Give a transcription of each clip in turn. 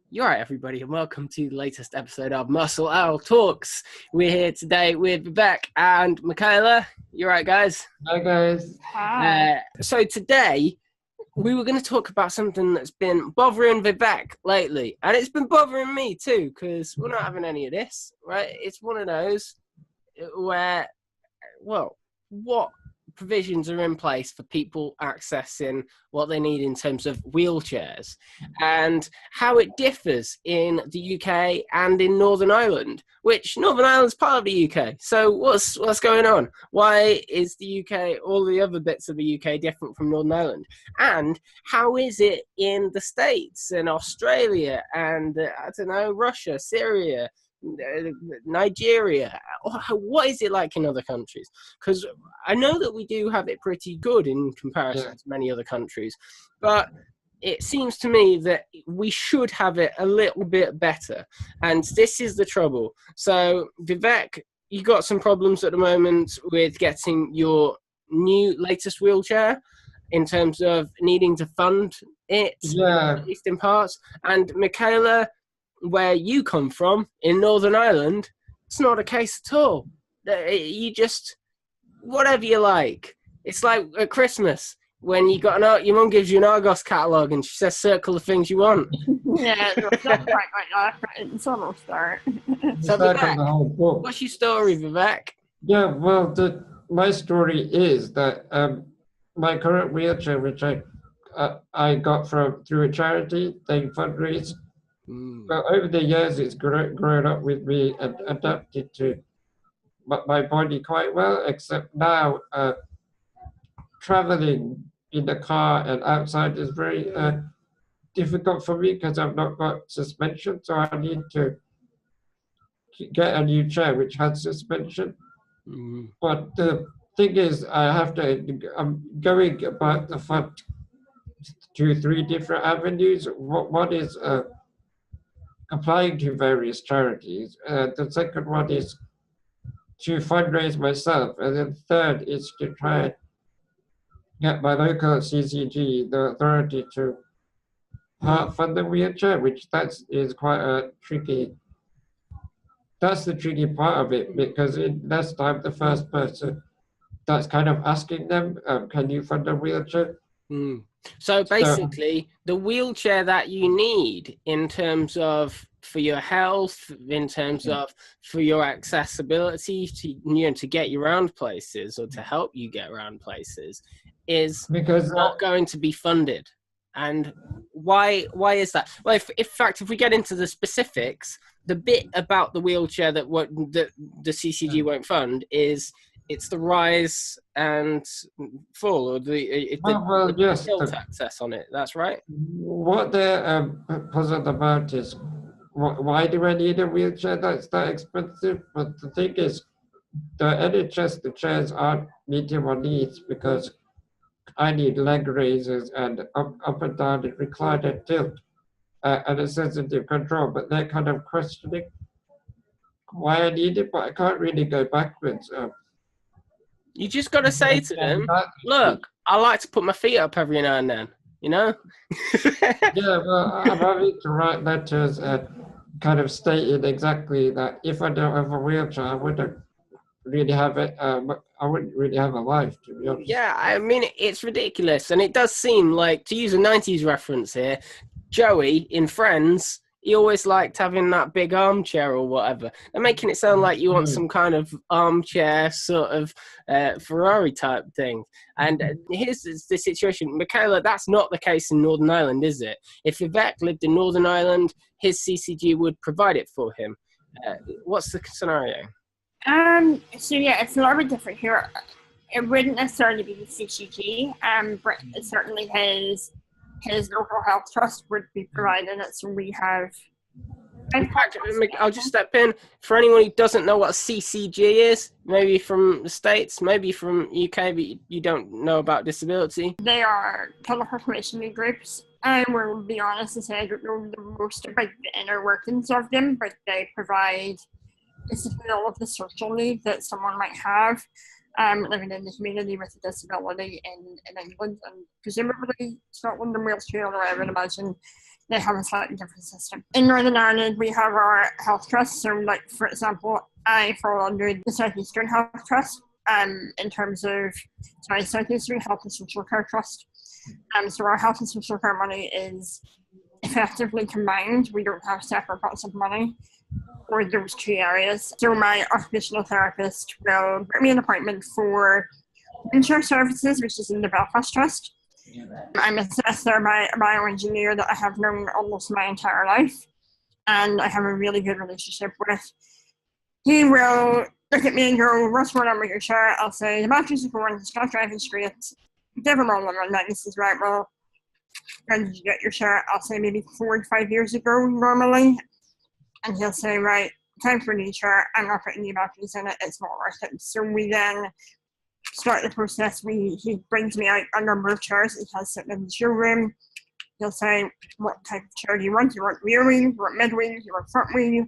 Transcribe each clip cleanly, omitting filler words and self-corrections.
You're right, everybody, and welcome to the latest episode of Muscle Owl Talks. We're here today with Vivek and Michaela. You're right, guys. Hi, guys. Hi. So today we were going to talk about something that's been bothering Vivek lately, and it's been bothering me too because we're not having any of this, right? It's one of those where, well, what provisions are in place for people accessing what they need in terms of wheelchairs and how it differs in the UK and in Northern Ireland, which Northern Ireland's part of the UK. So what's going on? Why is the UK, all the other bits of the UK, different from Northern Ireland? And how is it in the States and Australia and, I don't know, Russia, Syria, Nigeria? What is it like in other countries? Because I know that we do have it pretty good in comparison to many other countries, but it seems to me that we should have it a little bit better, and this is the trouble. So Vivek, you got some problems at the moment with getting your latest wheelchair in terms of needing to fund it, at least in parts. And Michaela, where you come from in Northern Ireland, it's not a case at all. You just, whatever you like. It's like at Christmas when you got your mum gives you an Argos catalogue and she says circle the things you want. Yeah, it's not quite like that. It's almost there. So Vivek, what's your story, Vivek? Yeah, well, my story is that my current wheelchair, which I got through a charity, they fundraise. But over the years, it's grown up with me and adapted to my body quite well, except now traveling in the car and outside is very difficult for me because I've not got suspension, so I need to get a new chair which has suspension. But the thing is, I'm going about the front 2-3 different avenues. One is applying to various charities. The second one is to fundraise myself. And then third is to try and get my local CCG, the authority, to fund the wheelchair, which is quite a tricky. That's the tricky part of it, because in less time, the first person that's kind of asking them, can you fund a wheelchair? So basically, the wheelchair that you need in terms of for your health, in terms of for your accessibility to get you around places or to help you get around places is not going to be funded. And why is that? Well, if we get into the specifics, the bit about the wheelchair that the CCG won't fund is it's the rise and fall, or the tilt access on it. That's right. What they're puzzled about is why do I need a wheelchair that's that expensive? But the thing is, the NHS, the chairs aren't meeting my needs because I need leg raisers and up and down and recliner tilt and a sensitive control. But they're kind of questioning why I need it, but I can't really go backwards. You just got to say to them, look, I like to put my feet up every now and then, you know? Yeah, well, I'm having to write letters and kind of stating exactly that if I don't have a wheelchair, I wouldn't really have it. I wouldn't really have a life, to be honest. Yeah, I mean, it's ridiculous. And it does seem like, to use a 90s reference here, Joey in Friends, he always liked having that big armchair or whatever. They're making it sound like you want some kind of armchair sort of Ferrari type thing. And here's the situation. Michaela, that's not the case in Northern Ireland, is it? If Vivek lived in Northern Ireland, his CCG would provide it for him. What's the scenario? So yeah, it's a little bit different here. It wouldn't necessarily be the CCG, but certainly his local health trust would be providing it. So we have. In fact, I'll just step in. For anyone who doesn't know what a CCG is, maybe from the States, maybe from UK, but you don't know about disability. They are teleperformation groups, and we'll be honest and say I don't know the most about the inner workings of them, but they provide basically all of the social needs that someone might have living in the community with a disability in England and presumably Scotland and Wales too, although I would imagine they have a slightly different system. In Northern Ireland, we have our health trust. So, like, for example, I fall under the South Eastern Health Trust, in terms of, South Eastern Health and Social Care Trust. So our health and social care money is effectively combined. We don't have separate pots of money for those two areas. So my occupational therapist will bring me an appointment for wheelchair services, which is in the Belfast Trust. I'm assessed there by a bioengineer that I have known almost my entire life, and I have a really good relationship with. He will look at me and go, "What's going on with your chair?" I'll say, "The batteries are going, it's not driving straight." Give him all the money. He says, "Right, well, when did you get your chair?" I'll say, "Maybe 4 to 5 years ago, normally." And he'll say, "Right, time for a new chair. I'm not putting new batteries in it. It's not worth it." So we then start the process. He brings me out a number of chairs he has sitting in the showroom. He'll say, "What type of chair do you want? Do you want rear wheel? Do you want mid wheel? Do you want front wheel?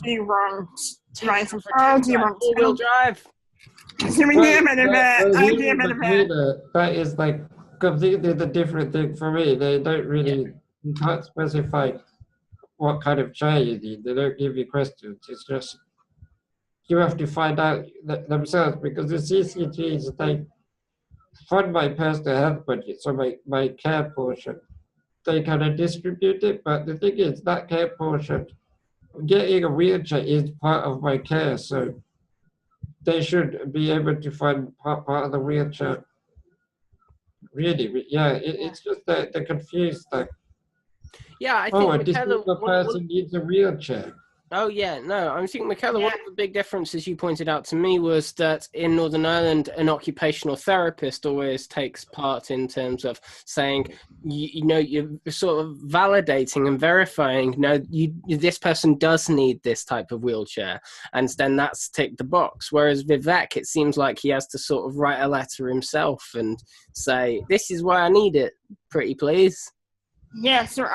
Do you want rise and fall? Do you want all-wheel drive?" So we do a bit of that is like completely the different thing for me. They don't really, you can't specify what kind of chair you need. They don't give you questions. It's just, you have to find out themselves, because the CCGs, they fund my personal health budget, so my care portion, they kind of distribute it. But the thing is, that care portion, getting a wheelchair is part of my care, so they should be able to fund part of the wheelchair. Really, yeah, it's just that they're confused. Like, yeah, I think a disabled person needs a wheelchair. Oh, yeah, no, I'm thinking, Michaela, one of the big differences you pointed out to me was that in Northern Ireland, an occupational therapist always takes part in terms of saying, you're sort of validating and verifying, this person does need this type of wheelchair, and then that's ticked the box. Whereas Vivek, it seems like he has to sort of write a letter himself and say, "This is why I need it, pretty please." Yeah, so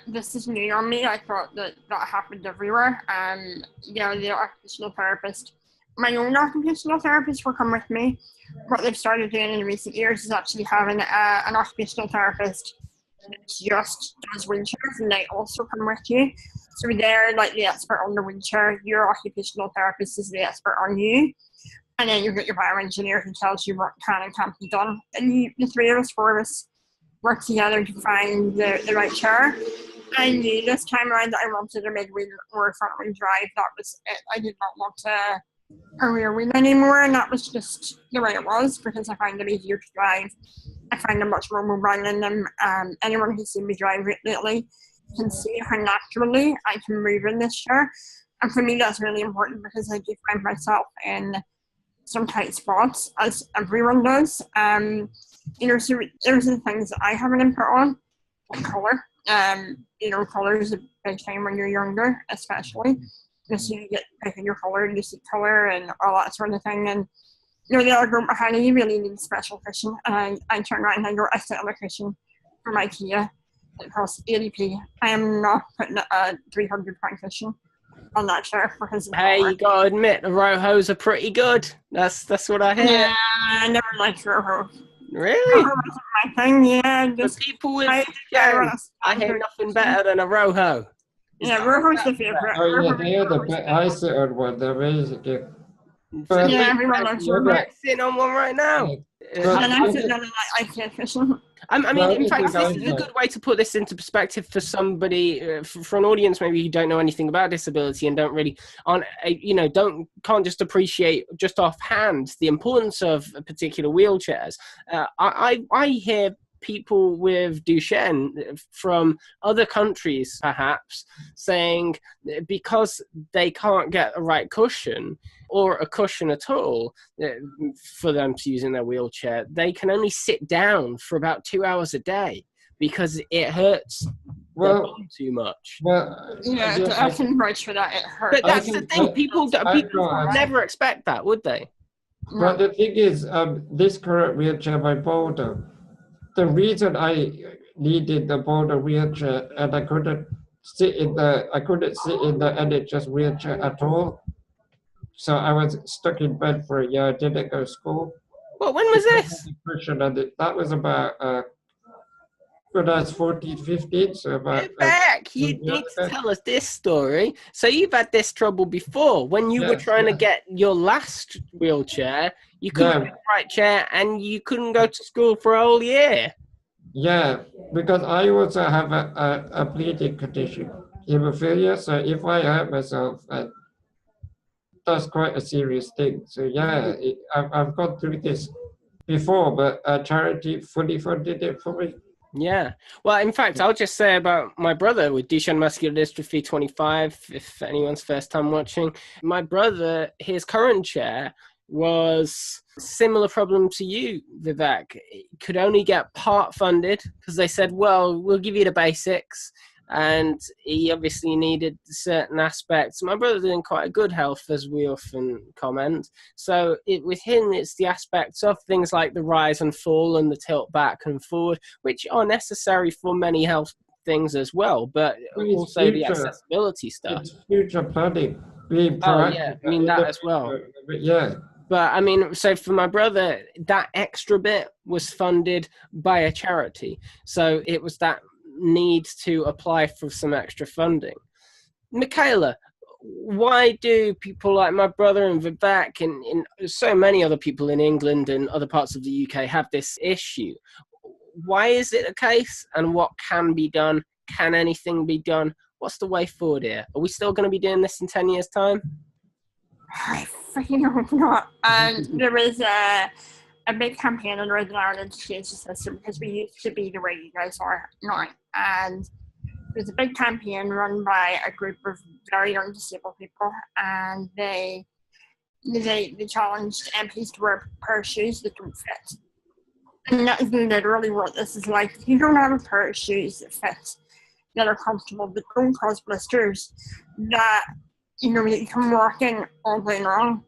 this is new on me. I thought that happened everywhere. The occupational therapist, my own occupational therapist will come with me. What they've started doing in recent years is actually having an occupational therapist that just does wheelchairs, and they also come with you. So they're like the expert on the wheelchair. Your occupational therapist is the expert on you. And then you get your bioengineer who tells you what can and can't be done. And the 4 of us, work together to find the right chair. I knew this time around that I wanted a mid-wheel or a front-wheel drive. That was it. I did not want a rear wheel anymore, and that was just the way it was, because I find them easier to drive. I find them much more mobile in them. Anyone who's seen me drive lately can see how naturally I can move in this chair. And for me, that's really important, because I do find myself in some tight spots, as everyone does. So there's the things that I have an input on, like colour. Colour is a big thing when you're younger, especially. Because you get picking your colour, and you see colour and all that sort of thing. And the other group behind you really need a special cushion. And I turn around and I go, "I sit on a cushion from IKEA. It costs 80p. I am not putting a £300 cushion on that chair because you gotta admit, the Rohos are pretty good. That's what I hear. Yeah, I never liked Roho. Really? Roho wasn't my thing, yeah. For people with I hear nothing better than a Roho. Roho's the favourite. Oh, yeah, they are the best. I sit on one, they're amazing. But everyone loves Roho. Sitting on one right now. And I'm sitting on an IKEA cushion. In fact, this is a good way to put this into perspective for somebody, for an audience maybe who don't know anything about disability and don't really, can't just appreciate just offhand the importance of particular wheelchairs. I hear people with Duchenne from other countries, perhaps, saying because they can't get a right cushion or a cushion at all for them to use in their wheelchair, they can only sit down for about 2 hours a day because it hurts too much. I can vouch for that. It hurts. But that's the thing. People never expect that, would they? But the thing is, this current wheelchair, my Boulder, the reason I needed the Boulder wheelchair and I couldn't sit in the NHS wheelchair at all. So I was stuck in bed for a year. I didn't go to school. Well, when was this? That was about when I was 14, 15, so about... Vivek, you need to tell us this story. So you've had this trouble before. When you were trying to get your last wheelchair, you couldn't get the right chair and you couldn't go to school for a whole year. Yeah, because I also have a bleeding condition, hemophilia, so if I hurt myself, that's quite a serious thing. So yeah, I've gone through this before, but a charity fully funded it for me. Yeah. Well, in fact, I'll just say about my brother with Duchenne muscular dystrophy 25, if anyone's first time watching. My brother, his current chair was similar problem to you, Vivek. It could only get part funded because they said, well, we'll give you the basics. And he obviously needed certain aspects. My brother's in quite a good health, as we often comment. So with him, it's the aspects of things like the rise and fall and the tilt back and forward, which are necessary for many health things as well, but also the accessibility stuff. It's future planning, being proactive. Oh, yeah, I mean that as well. But yeah. But I mean, so for my brother, that extra bit was funded by a charity. So it was that need to apply for some extra funding. Michaela, why do people like my brother and Vivek and so many other people in England and other parts of the UK have this issue? Why is it a case, and what can be done? Can anything be done? What's the way forward here? Are we still going to be doing this in 10 years' time? I freaking hope not. There was a big campaign in Northern Ireland to change the system because we used to be the way you guys are now. And there's a big campaign run by a group of very young disabled people, and they challenged MPs to wear a pair of shoes that don't fit. And that is literally what this is like. If you don't have a pair of shoes that fit, that are comfortable, that don't cause blisters, that you can walk in all day long.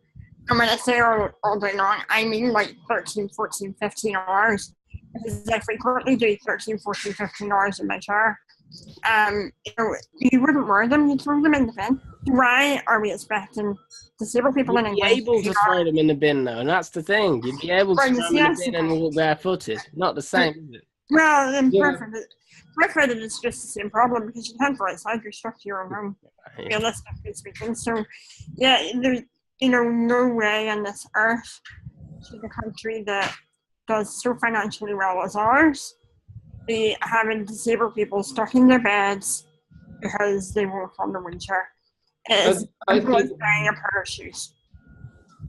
And when I say all day long, I mean like 13, 14, 15 hours. Because I frequently do 13, 14, 15 hours in my chair. You wouldn't wear them, you'd throw them in the bin. Why are we expecting disabled people in England? You'd be able to throw them in the bin though, and that's the thing. You'd be able to throw them in the bin and walk barefooted. Not the same, is it? Well, in barefooted is just the same problem because you can't go outside, you're stuck to your own home, realistically speaking. So, yeah, there's no way on this earth to the country that does so financially well as ours be having disabled people stuck in their beds because they won't fund a wheelchair. It's buying a pair of shoes.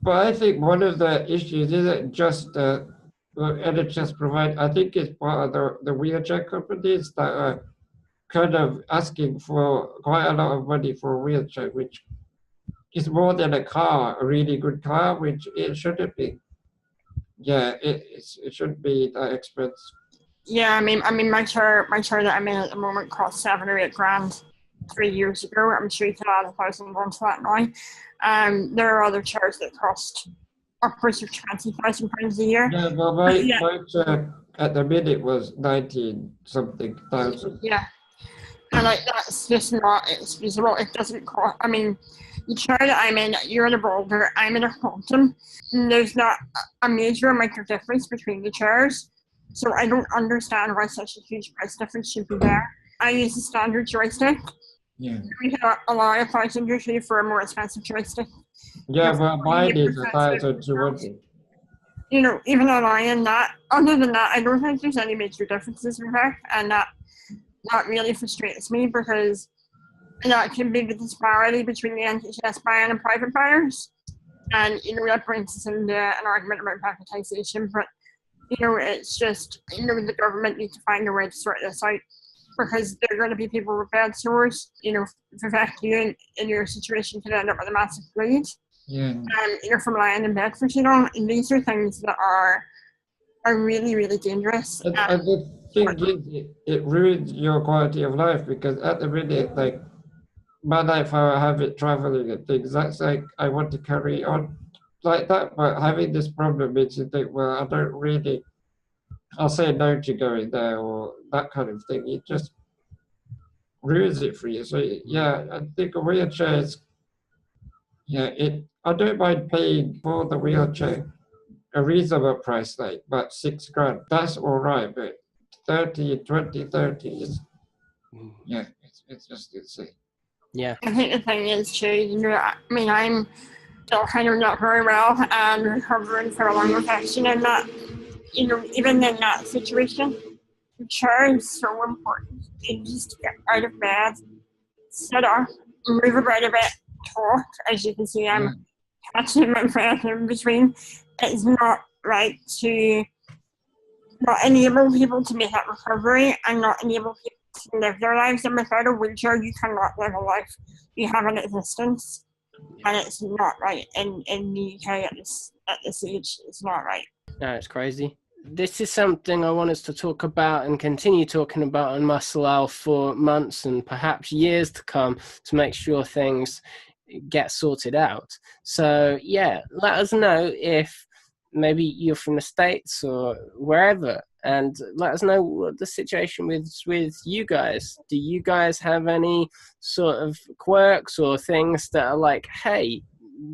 But I think one of the issues isn't just the NHS provide. I think it's part of the wheelchair companies that are kind of asking for quite a lot of money for a wheelchair, which is more than a car, a really good car, which it shouldn't be. Yeah, it shouldn't be that expensive. Yeah, I mean, my chair that I'm in at the moment cost $7 or $8 grand 3 years ago. I'm sure you can add £1,000 onto that now. There are other chairs that cost upwards of £20,000 a year. Yeah, well, my chair at the minute was 19-something thousand. Yeah, and that's just not excusable. It doesn't cost. I mean, the chair that I'm in, you're in a Boulder, I'm in a Compton. There's not a major amount of difference between the chairs. So I don't understand why such a huge price difference should be there. I use a standard joystick. Yeah. We can allow $1,000 or $2,000 for a more expensive joystick. Yeah, well, mine is $1,200. Even allowing that, other than that, I don't think there's any major differences in fact, and that really frustrates me because that can be the disparity between the NHS buyer and private buyers. And, that brings us into an argument about privatisation, but it's just, the government needs to find a way to sort this out because there are going to be people with bed sores. Vivek, you in your situation could end up with a massive bleed. Yeah. From lying in bed for too long. And these are things that are really, really dangerous. And the thing is, it ruins your quality of life because at the minute, like, my life, how I have it traveling and things, that's like, I want to carry on like that, but having this problem makes you think, well, I don't really, I'll say no to going there or that kind of thing. It just ruins it for you. So yeah, I think a wheelchair is, I don't mind paying for the wheelchair a reasonable price, like about $6 grand. That's all right, but 2030s. Yeah, it's just insane. Yeah. I think the thing is too, I mean, I'm still kind of not very well and recovering from a lung infection, and that, even in that situation, the chair is so important. You just get out of bed, sit up, move about a bit, talk. As you can see, I'm catching my breath in between. It's not right to not enable people to make that recovery and not enable people to live their lives. And without a wheelchair, you cannot live a life. You have an existence, and it's not right in the UK at this age. It's not right. No, it's crazy. This is something I want us to talk about and continue talking about on Muscle Health for months and perhaps years to come, to make sure things get sorted out. So yeah, let us know if maybe you're from the States or wherever, and let us know what the situation with you guys. Do you guys have any sort of quirks or things that are like, hey,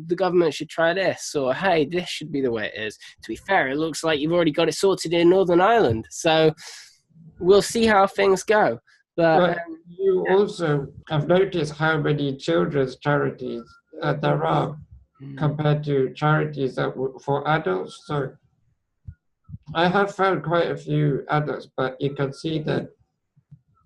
the government should try this, or hey, this should be the way it is? To be fair, it looks like you've already got it sorted in Northern Ireland, so we'll see how things go. But you also have noticed how many children's charities there are compared to charities that for adults. So I have found quite a few adults, but you can see the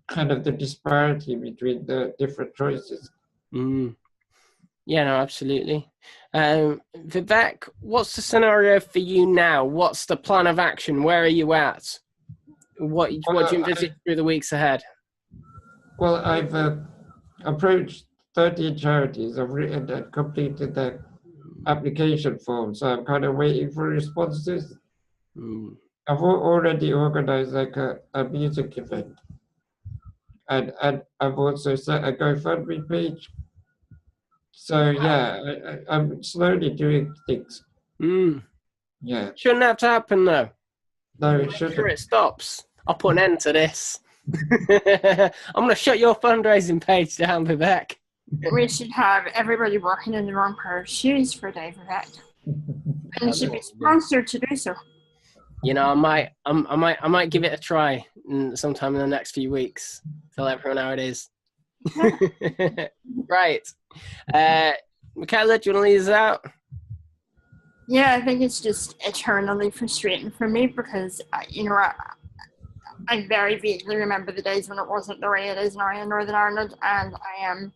kind of the disparity between the different choices. Yeah, no, absolutely. Vivek, what's the scenario for you now? What's the plan of action? Where are you at? What do you envisage through the weeks ahead? Well, I've approached 13 charities. I've written and completed the application form, so I'm kind of waiting for responses. I've already organized like a music event, and I've also set a GoFundMe page. So yeah, I'm slowly doing things. Yeah. Shouldn't have to happen though. No, it Make shouldn't. sure it stops. I'll put an end to this. I'm going to shut your fundraising page down, Vivek. We should have everybody working in the wrong pair of shoes for Dave Vivek, and you should be sponsored to do so. You know, I might give it a try sometime in the next few weeks. Tell everyone how it is. Right. Michaela, do you want to lead us out? Yeah, I think it's just eternally frustrating for me because, I very vaguely remember the days when it wasn't the way it is now in Northern Ireland, and I am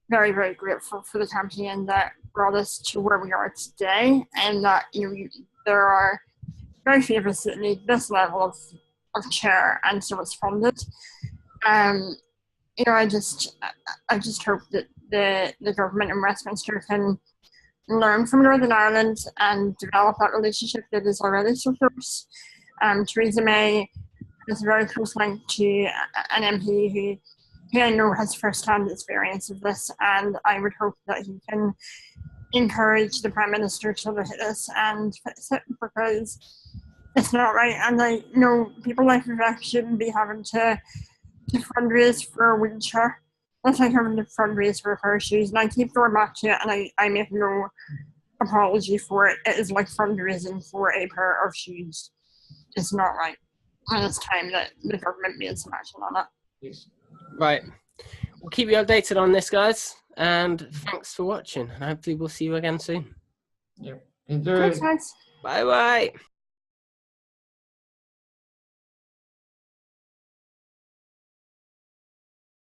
very, very grateful for the campaign that brought us to where we are today, and that, there are very few of us that need this level of care, and so it's funded. I just hope that the government in Westminster can learn from Northern Ireland and develop that relationship that is already so close. Theresa May has a very close link to an MP who I know has first-hand experience of this, and I would hope that he can encourage the Prime Minister to look at this and fix it, because it's not right. And I know people like Vivek shouldn't be having to fundraise for a wheelchair. That's like having to fundraise for a pair of shoes, and I keep going back to it, and I make no apology for it. It is like fundraising for a pair of shoes. It's not right, and it's time that the government made some action on it. Right. We'll keep you updated on this, guys, and thanks for watching, and hopefully we'll see you again soon. Yeah. Enjoy. Thanks, guys. Bye-bye.